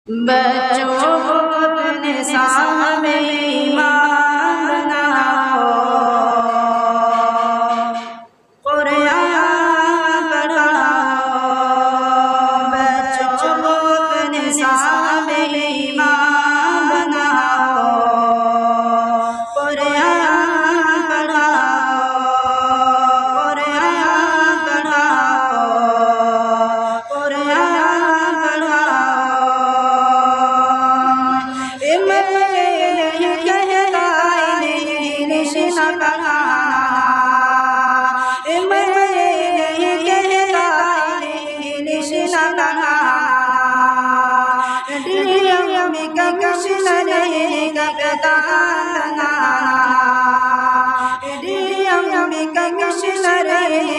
بچوں کو اپنے صاحب ایمان بناؤ، قرآن پڑھاؤ۔ بچوں کو اپنے صاحب ایمان بناؤ، قرآن پڑھاؤ، قرآن پڑھاؤ، قرآن پڑھاؤ۔ میں نہیں کہتا انگلش نہ پڑھانا، میں نہیں کہتا انگلش نہ پڑھانا، ڈریم کا کمشنر کپتان بنانا، ڈریم کا کمشنر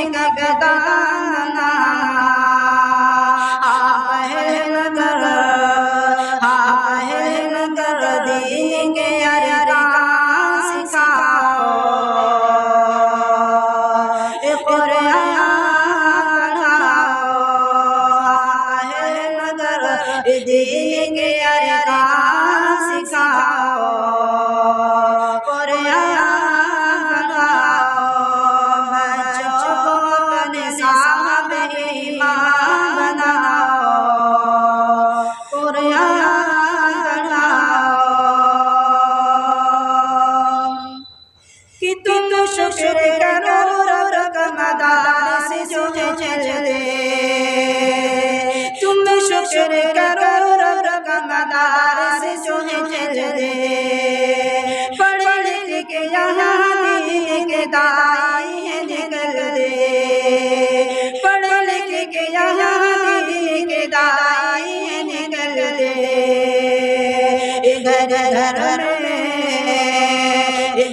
کپتان بنانا۔ دین کے ارکان سکھاؤ، قرآن پڑھاؤ، مگر دین کے ارکان سکھاؤ، قرآن پڑھاؤ۔ بچوں کو اپنے صاحب ایمان بناؤ، قرآن پڑھاؤ۔ کہ تم شکر کرو رب کا مدارس جو ہے چلتے، تم شکر کرو رب کا مدارس جو ہے چلتے، پڑھ لکھ کے یہاں دین کے دائی ہیں نکلتے، پڑھ لکھ کے یہاں دین کے دائی ہیں نکلتے۔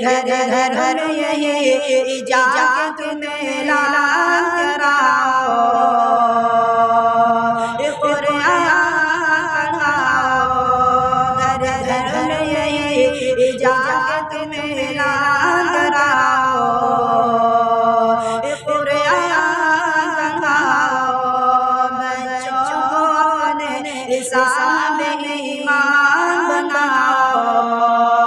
گھر گھر یہی جا کے تمہیں اعلان کراؤ، قرآن پڑھاؤ۔ گھر گھر یہی جا کے تمہیں اعلان کراؤ، قرآن پڑھاؤ۔ بچوں کو اپنے صاحب ایمان بناؤ،